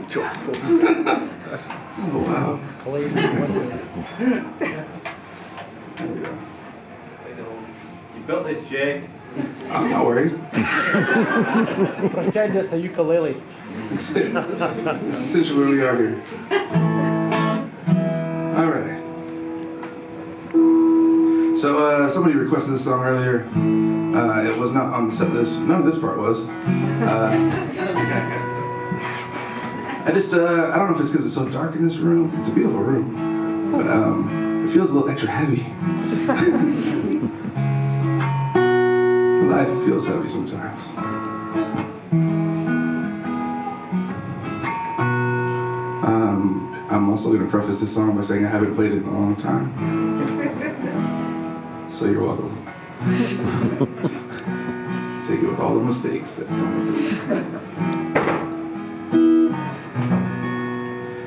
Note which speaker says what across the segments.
Speaker 1: Joyful.
Speaker 2: Oh, wow.
Speaker 3: You built this, Jay.
Speaker 2: I'm not worried.
Speaker 1: Pretend it's a ukulele.
Speaker 2: That's essentially where we are here. All right. So somebody requested this song earlier. It was not on the set list. None of this part was. I don't know if it's because it's so dark in this room. It's a beautiful room. But it feels a little extra heavy. Life feels heavy sometimes. I'm also going to preface this song by saying I haven't played it in a long time. So you're welcome. Take it with all the mistakes that come with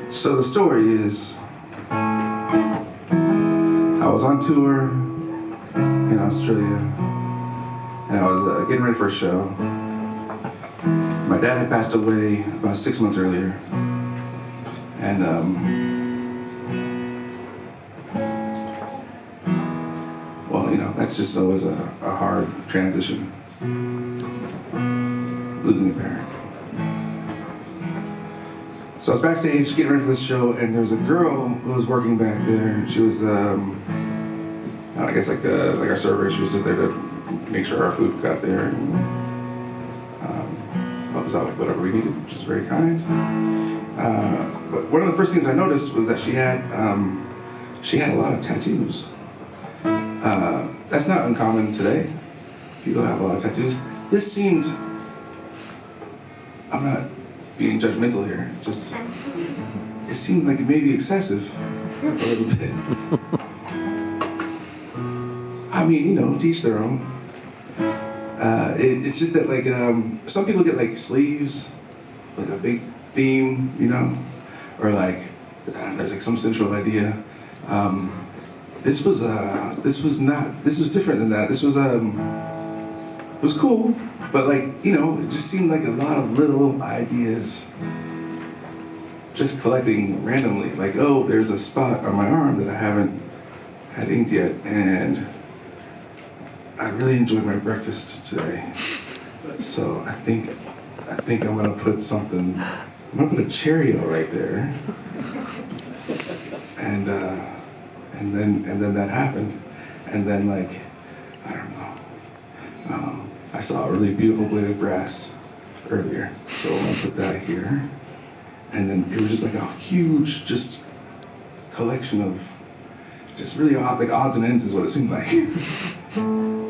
Speaker 2: it. So the story is, I was on tour in Australia, and I was getting ready for a show. My dad had passed away about 6 months earlier. And well, you know, that's just always a hard transition, losing a parent. So I was backstage getting ready for this show, and there was a girl who was working back there. She was, I guess like our server. She was just there to make sure our food got there and help us out with whatever we needed, which is very kind. But one of the first things I noticed was that she had a lot of tattoos. That's not uncommon today. People have a lot of tattoos. This seemed, I'm not being judgmental here, just, it seemed like it may be excessive a little bit. I mean, you know, to each their own. It's just that like, some people get like sleeves, like a big theme, you know, or like there's like some central idea. This was different than that. This was it was cool, but like, you know, it just seemed like a lot of little ideas just collecting randomly. Like, oh, there's a spot on my arm that I haven't had inked yet, and I really enjoyed my breakfast today. So I think I'm gonna put something. I'm gonna put a Cheerio right there, and then that happened, and then like, I don't know, I saw a really beautiful blade of grass earlier, so I'm gonna put that here, and then it was just like a huge just collection of just really odd, like odds and ends is what it seemed like.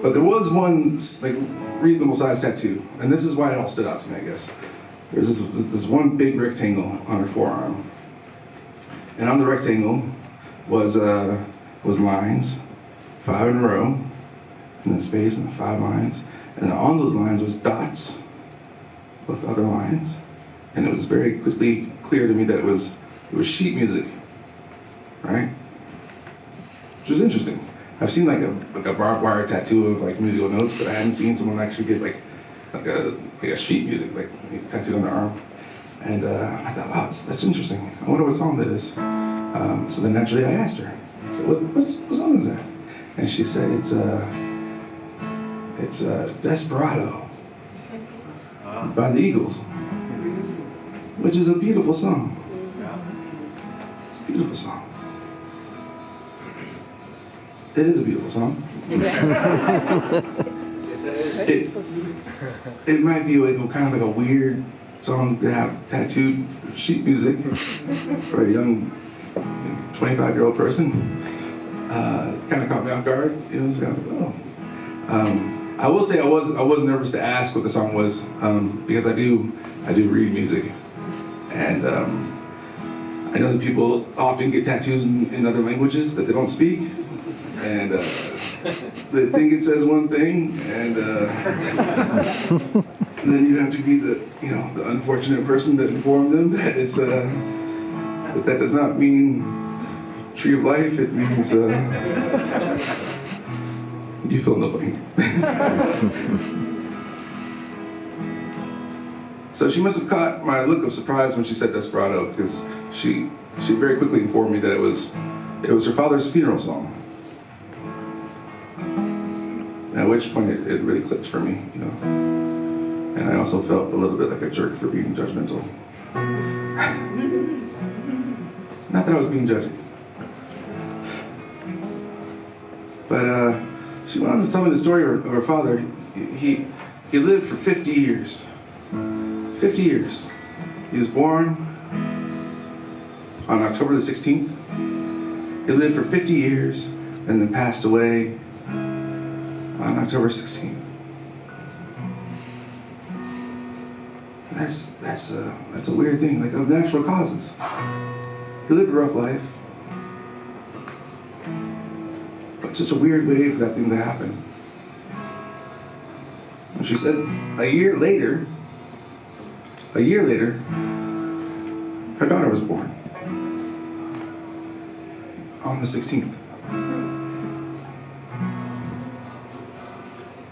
Speaker 2: But there was one like reasonable sized tattoo, and this is why it all stood out to me, I guess. There's this one big rectangle on her forearm, and on the rectangle was lines, 5 in a row, and then space and 5 lines, and then on those lines was dots with other lines, and it was very quickly clear to me that it was sheet music, right? Which was interesting. I've seen like a barbed wire tattoo of like musical notes, but I hadn't seen someone actually get like a sheet music like tattooed on their arm. And I thought, wow, that's interesting. I wonder what song that is. So then naturally I asked her. I said, what song is that? And she said it's Desperado by the Eagles, which is a beautiful song. It's a beautiful song. It is a beautiful song. It might be like kind of like a weird song to have tattooed sheet music for a young 25-year-old person. Kind of caught me off guard. It was kind of like, oh. I will say I was nervous to ask what the song was because I do read music, and I know that people often get tattoos in other languages that they don't speak. And they think it says one thing, and then you have to be the unfortunate person that informed them that it's that does not mean tree of life. It means you fill in the blank. So she must have caught my look of surprise when she said Desperado, because she very quickly informed me that it was her father's funeral song. At which point it really clicked for me, you know. And I also felt a little bit like a jerk for being judgmental. Not that I was being judgy. But she went on to tell me the story of her father. He lived for 50 years. 50 years. He was born on October the 16th. He lived for 50 years and then passed away on October 16th. That's a weird thing, like of natural causes. He lived a rough life. But it's just a weird way for that thing to happen. And she said a year later, her daughter was born. On the 16th.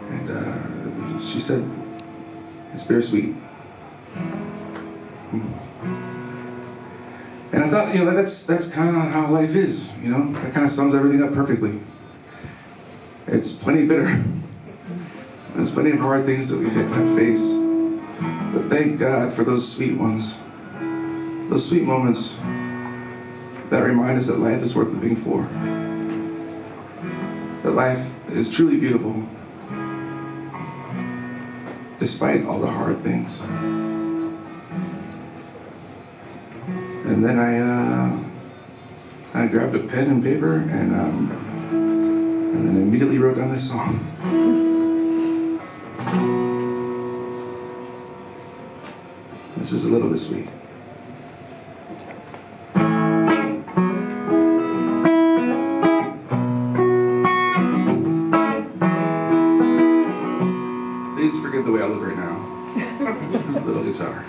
Speaker 2: And she said, it's bittersweet. And I thought, you know, that's kind of how life is, you know? That kind of sums everything up perfectly. It's plenty bitter. There's plenty of hard things that we have to face. But thank God for those sweet ones. Those sweet moments that remind us that life is worth living for. That life is truly beautiful, despite all the hard things. And then I grabbed a pen and paper and then immediately wrote down this song. This is a little bit sweet. Please forgive the way I look right now. It's a little guitar.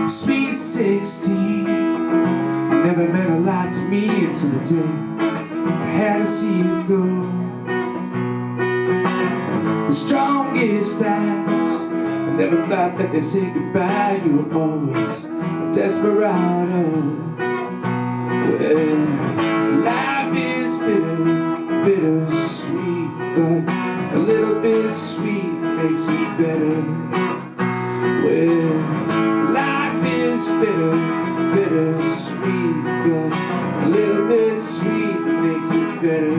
Speaker 2: Sweet 16 never meant a lot to me until the day I had to see you go. The strongest eyes, I never thought that they'd say goodbye. You were always a desperado. Well, life is bitter, bittersweet, but a little bit sweet makes it better. Well, life is bitter, bittersweet, but a little bit sweet makes it better.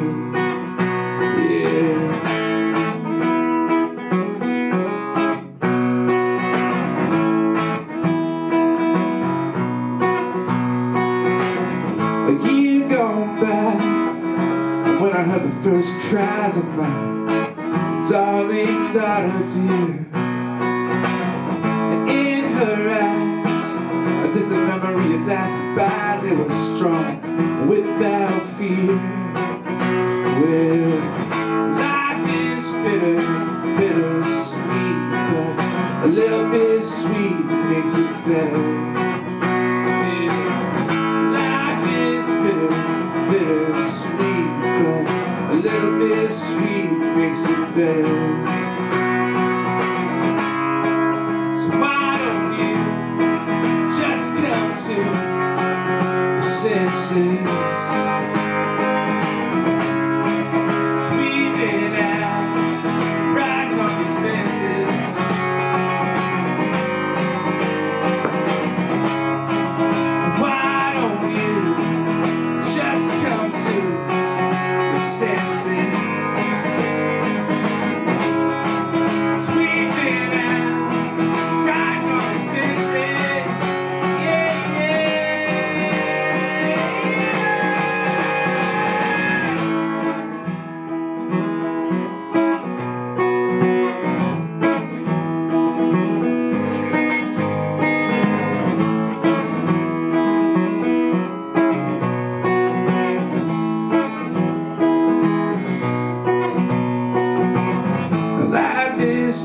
Speaker 2: Yeah. A year gone by, when I heard the first cries of my darling daughter dear. And in her eyes, a distant memory of last goodbye. They were strong without fear. Well, life is bitter, bittersweet, but a little bit sweet makes it better. Yeah. Life is bitter, bittersweet, but a little bit sweet makes it better. So why don't you just come to your senses? Screaming out, riding on these fences. Why don't you just come to your senses?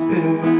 Speaker 2: bitter